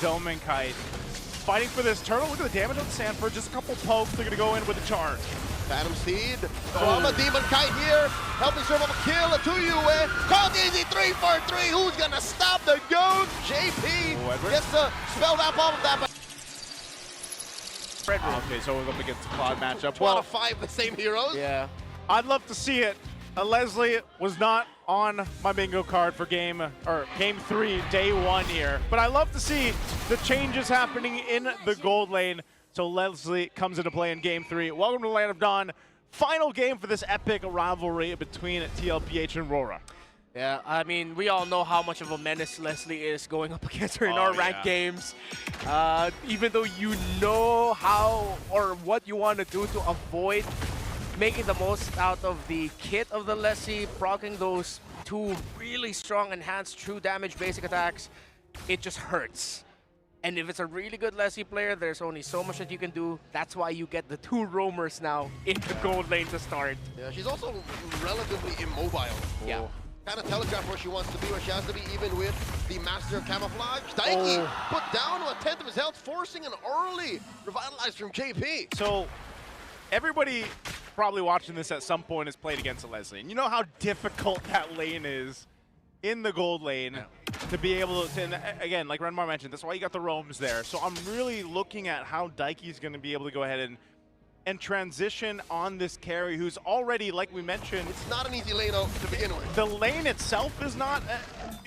Dome Kite fighting for this turtle. Look at the damage on Sanford. Just a couple pokes. They're going to go in with a charge. Phantom Seed from a Demon Kite here, helping serve up a kill to you. Called easy 3 for 3. Who's going to stop the goat? JP gets to spell that bomb with that. Okay, so we're up against the Cloud matchup. 2 out of 5 the same heroes. Yeah. I'd love to see it. Leslie was not on my bingo card for game 3, day 1 here. But I love to see the changes happening in the gold lane. So Leslie comes into play in game 3. Welcome to the Land of Dawn. Final game for this epic rivalry between Tlph and Aurora. Yeah, I mean, we all know how much of a menace Leslie is going up against her in our ranked games. Even though you know how or what you want to do to avoid making the most out of the kit of the Leslie, proccing those 2 really strong enhanced true damage basic attacks, it just hurts. And if it's a really good Leslie player, there's only so much that you can do. That's why you get the 2 roamers now in the gold lane to start. Yeah, she's also relatively immobile. Yeah. Kind of telegraph where she wants to be, where she has to be, even with the Master of Camouflage. Daiki put down 1/10 of his health, forcing an early revitalize from JP. So everybody probably watching this at some point has played against a Leslie. And you know how difficult that lane is in the gold lane to be able to, and again, like Renmar mentioned, that's why you got the roams there. So I'm really looking at how Daiki's going to be able to go ahead and transition on this carry who's already, like we mentioned, it's not an easy lane to begin with. The lane itself is not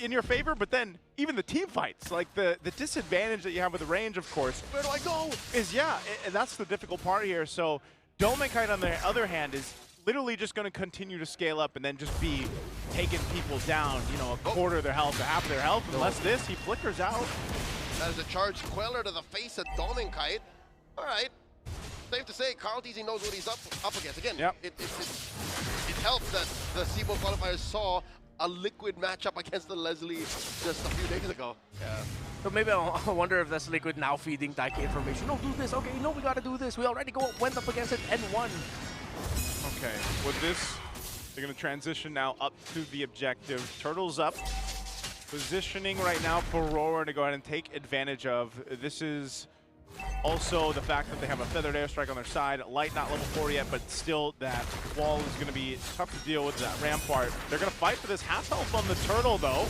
in your favor, but then even the team fights, like the disadvantage that you have with the range, of course. Where do I go? Is, and that's the difficult part here. So Dome Kite, on the other hand, is literally just going to continue to scale up and then just be taking people down, you know, a quarter of their health, or half of their health. Unless he flickers out. That is a charged Queller to the face of Dome Kite. All right. Safe to say, Tlph knows what he's up against. Again, it helps that the SEMO qualifiers saw a liquid matchup against the Leslie just a few days ago. Yeah. So maybe I wonder if that's Liquid now feeding Daiki information. No, do this. Okay, no, we gotta do this. We already went up against it and won. Okay, with this, they're gonna transition now up to the objective. Turtles up. Positioning right now for Aurora to go ahead and take advantage of. This is also the fact that they have a feathered airstrike on their side. Light not level 4 yet, but still that wall is going to be tough to deal with, that rampart. They're going to fight for this half health on the turtle, though.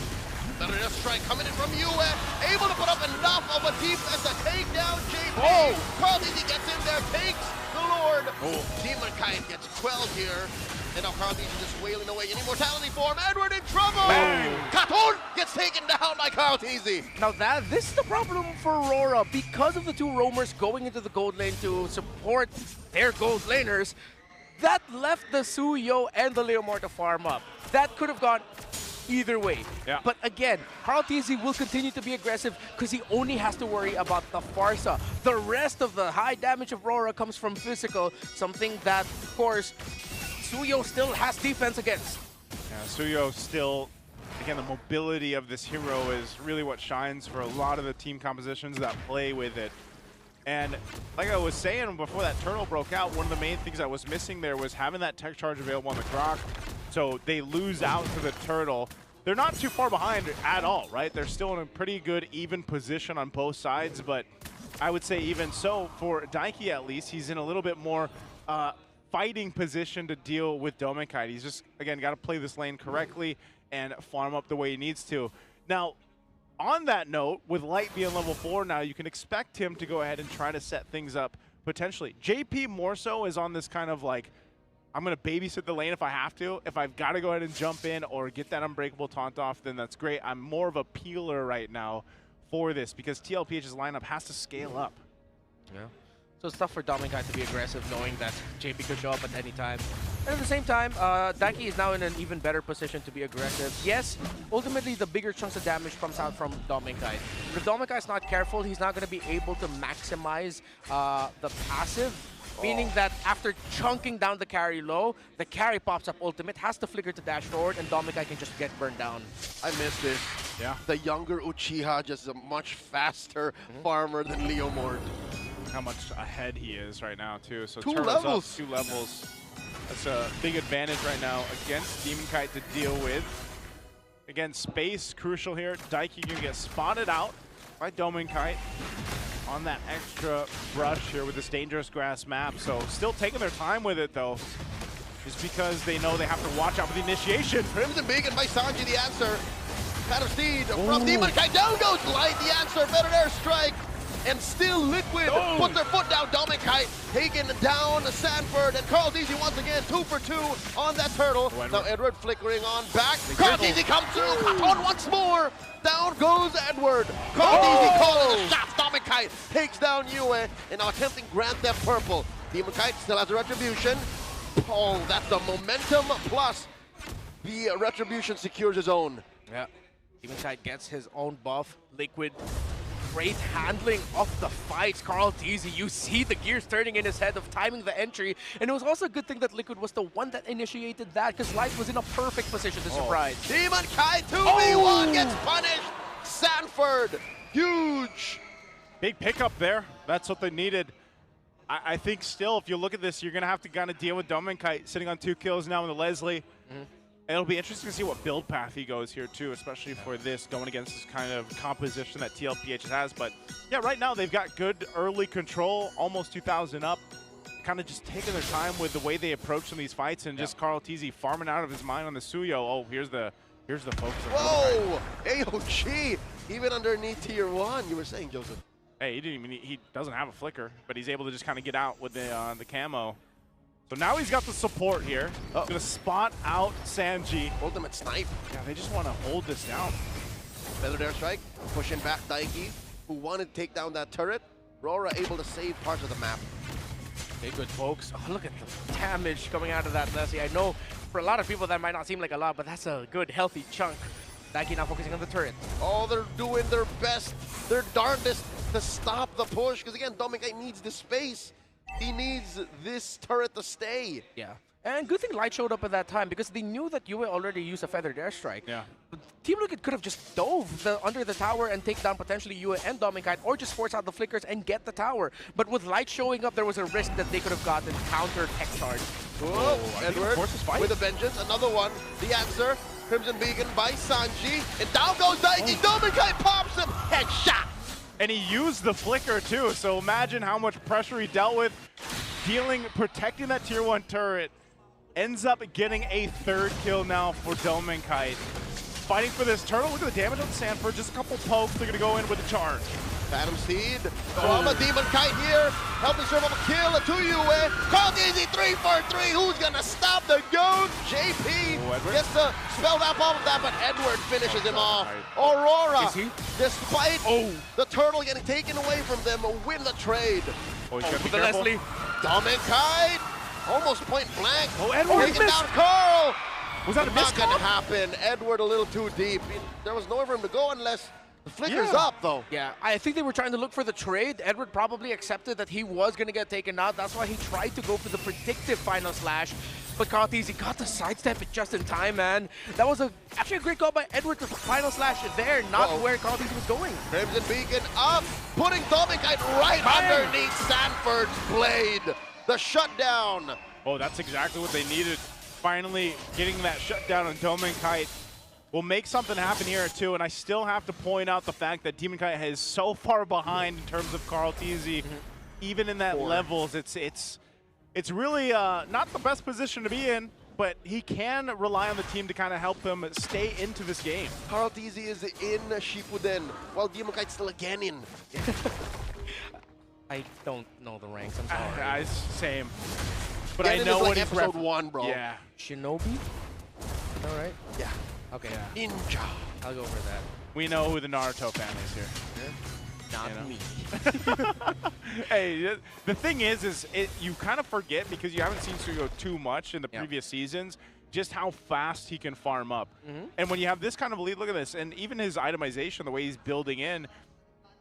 Feathered airstrike coming in from UN, able to put up enough of a defense to take down JP. Tlph gets in there, takes the Lord. Demon Kite gets quelled here. And now Tlph is just wailing away in immortality form. Edward in trouble! Katon gets taken down by Tlph. Now this is the problem for Aurora. Because of the 2 roamers going into the gold lane to support their gold laners, that left the Suyo and the Leomore to farm up. That could have gone either way. Yeah. But again, Tlph will continue to be aggressive because he only has to worry about the Farsa. The rest of the high damage of Aurora comes from physical, something that, of course, Suyo still has defense against. Yeah, Suyo still, again, the mobility of this hero is really what shines for a lot of the team compositions that play with it. And like I was saying before that turtle broke out, one of the main things that was missing there was having that tech charge available on the Croc. So they lose out to the turtle. They're not too far behind at all, right? They're still in a pretty good even position on both sides, but I would say even so, for Daiki at least, he's in a little bit more fighting position to deal with Dome Kite. He's just, again, got to play this lane correctly and farm up the way he needs to. Now, on that note, with Light being level 4 now, you can expect him to go ahead and try to set things up potentially. JP more so is on this kind of like, I'm going to babysit the lane if I have to. If I've got to go ahead and jump in or get that unbreakable taunt off, then that's great. I'm more of a peeler right now for this because Tlph's lineup has to scale up. Yeah. So it's tough for Dome Kite to be aggressive knowing that JP could show up at any time. And at the same time, Daiki is now in an even better position to be aggressive. Yes, ultimately the bigger chunks of damage comes out from Dome Kite. If Dome Kite's not careful, he's not going to be able to maximize the passive. Meaning that after chunking down the carry low, the carry pops up ultimate, has to flicker to dash forward, and Dome Kite can just get burned down. I miss this. Yeah. The younger Uchiha just a much faster farmer than Leomord. How much ahead he is right now, too. So 2 Turtle's levels. up 2 levels. That's a big advantage right now against Demon Kite to deal with. Again, space crucial here. Daiki can get spotted out. by Kite on that extra brush here with this dangerous grass map. So still taking their time with it though, just because they know they have to watch out for the initiation. Crimson Beacon by Sanji, the answer. Pattern Steed from Kite, down goes Light, the answer, better airstrike. And still Liquid put their foot down. Kite taking down Sanford, and CarlTzy once again 2 for 2 on that turtle. Now Edward flickering on back. CarlTzy comes through, cut on once more. Down goes Edward. CarlTzy calling the shots. Kite takes down Yue, and now attempting Grand Theft Purple. Kite still has a retribution. Oh, that's the momentum plus the retribution secures his own. Yeah, Kite gets his own buff. Liquid. Great handling of the fights. CarlTzy, you see the gears turning in his head of timing the entry, and it was also a good thing that Liquid was the one that initiated that, because Light was in a perfect position to surprise. Kite 2v1 gets punished. Sanford, huge. Big pickup there. That's what they needed. I think still, if you look at this, you're going to have to kind of deal with Kite sitting on 2 kills now in the Leslie. And it'll be interesting to see what build path he goes here too, especially for this, going against this kind of composition that Tlph has. But yeah, right now they've got good early control, almost 2,000 up, kind of just taking their time with the way they approach some of these fights, and just CarlTzy farming out of his mind on the Suyo. Oh, here's the focus. Whoa, AOG, even underneath tier 1, you were saying, Joseph. Hey, he doesn't have a flicker, but he's able to just kind of get out with the camo. So now he's got the support here. He's gonna spot out Sanji. Ultimate snipe. Yeah, they just want to hold this down. Feathered airstrike, pushing back Daiki, who wanted to take down that turret. Aurora able to save parts of the map. Okay, good, folks. Oh, look at the damage coming out of that Leslie. I know for a lot of people that might not seem like a lot, but that's a good, healthy chunk. Daiki now focusing on the turret. Oh, they're doing their best, their darndest to stop the push, because again, Kite needs the space. He needs this turret to stay. Yeah. And good thing Light showed up at that time, because they knew that Yue already used a feathered airstrike. Yeah. Team Liquid could have just dove under the tower and take down potentially Yue and Kite, or just force out the flickers and get the tower. But with Light showing up, there was a risk that they could have gotten counter tech charge. Whoa, Edward with a vengeance, another one. The answer, Crimson Beacon by Sanji, and down goes Daiki. Kite pops him, headshot. And he used the flicker too, so imagine how much pressure he dealt with, protecting that tier 1 turret. Ends up getting a 3rd kill now for Kite. Fighting for this turtle. Look at the damage on Sanford, just a couple pokes. They're gonna go in with a charge. Phantom Steed from a Kite here, helping serve up a kill to Yue. CarlTzy 3 for 3, who's gonna stop the goat? JP gets the spell that off of that, but Edward finishes him off. Aurora, despite the turtle getting taken away from them, win the trade. Oh, he's gotta be the careful. Leslie. Kite, almost point blank. Oh, Edward taking down Carl. Was that a Not miss? gonna happen. Edward a little too deep. There was nowhere for him to go unless the flicker's up, though. Yeah, I think they were trying to look for the trade. Edward probably accepted that he was going to get taken out. That's why he tried to go for the predictive final slash. But CarlTzy got the sidestep it just in time, man. That was actually a great call by Edward to final slash there, not where CarlTzy was going. Crimson Beacon up, putting Kite right underneath Sanford's blade. The shutdown. Oh, that's exactly what they needed. Finally getting that shutdown on Kite. Will make something happen here too, and I still have to point out the fact that Kite is so far behind in terms of CarlTzy. Even in that levels, it's really not the best position to be in, but he can rely on the team to kind of help them stay into this game. CarlTzy is in Shippuden, while Kite's still again in. I don't know the ranks, I'm sorry. Same. But Genin I know is like what he's episode 1, bro. Yeah. Shinobi? All right. Yeah. Okay. Yeah. Ninja. I'll go for that. We know who the Naruto fan is here. Not me. Hey, the thing is you kind of forget, because you haven't seen Suyo too much in the previous seasons, just how fast he can farm up. And when you have this kind of lead, look at this, and even his itemization, the way he's building in,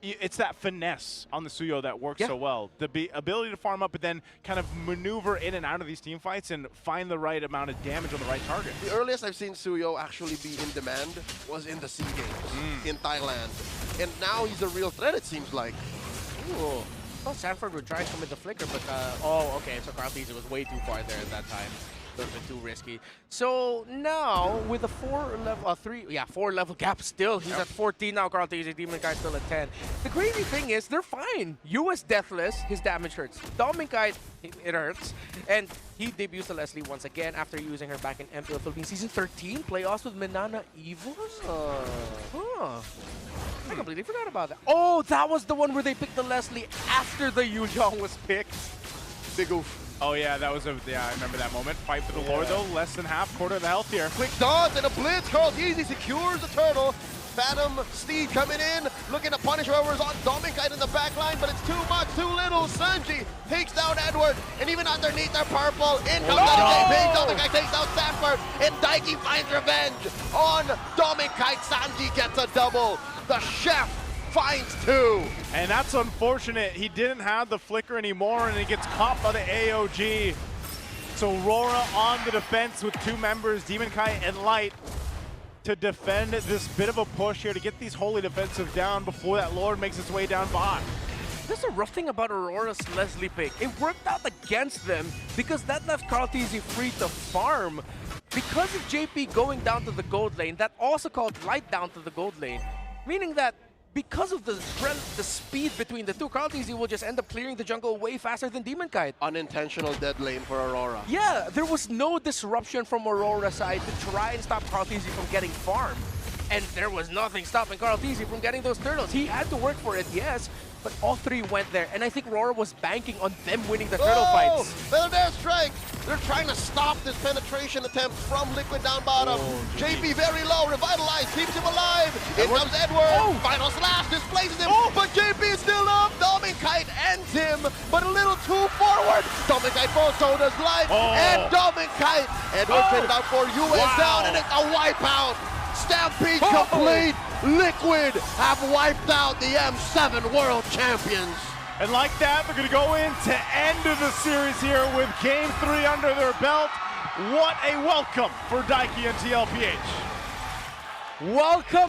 it's that finesse on the Suyo that works so well. The ability to farm up, but then kind of maneuver in and out of these team fights and find the right amount of damage on the right target. The earliest I've seen Suyo actually be in demand was in the SEA Games in Thailand. And now he's a real threat, it seems like. Ooh. I thought Sanford would try to come with the flicker, but oh, okay, so CarlTzy was way too far there at that time. would have been too risky. So now with a 4 level gap still, he's at 14 now. Tlph, Demon Kite still at 10. The crazy thing is they're fine. US deathless, his damage hurts. Demon Kite, it hurts, and he debuts to Leslie once again after using her back in MPL Philippines Season 13 playoffs with Manana Evos. I completely forgot about that. Oh, that was the one where they picked the Leslie after the Yujong was picked. Big oof. Oh yeah, that was yeah, I remember that moment. Fight for the Lord though, less than half, quarter of the health here. Quick dodge and a blitz. Tlph secures the turtle. Phantom Steed coming in, looking to punish whoever's on Demon Kite in the back line, but it's too much, too little. Sanji takes down Edward, and even underneath their purple, in comes JP. Demon Kite takes out Sanford, and Daiki finds revenge on Demon Kite. Sanji gets a double. The chef finds 2. And that's unfortunate. He didn't have the flicker anymore, and he gets caught by the AOG. So Aurora on the defense with 2 members, Demon Kite and Light, to defend this bit of a push here to get these holy defensive down before that Lord makes its way down bot. There's a rough thing about Aurora's Leslie pick. It worked out against them because that left Tlph free to farm. Because of JP going down to the gold lane, that also called Light down to the gold lane. Meaning that because of the speed between the two, Tlph will just end up clearing the jungle way faster than Demon Kite. Unintentional dead lane for Aurora. Yeah, there was no disruption from Aurora's side to try and stop Tlph from getting farm. And there was nothing stopping Tlph from getting those turtles. He had to work for it, yes, but all 3 went there. And I think Aurora was banking on them winning the turtle fights. Feather Dare Strike! They're trying to stop this penetration attempt from Liquid down bottom. JP very low, revitalized, keeps him alive. In comes Edward. Final slash displaces him, but JP is still up. Demon Kite ends him, but a little too forward. Demon Kite falls, so does Light, and Demon Kite. Edward traded out for US down, and it's a wipeout. Stampede complete. Liquid have wiped out the M7 World Champions. And like that, they're going to go into end of the series here with Game 3 under their belt. What a welcome for Daiki and Tlph. Welcome.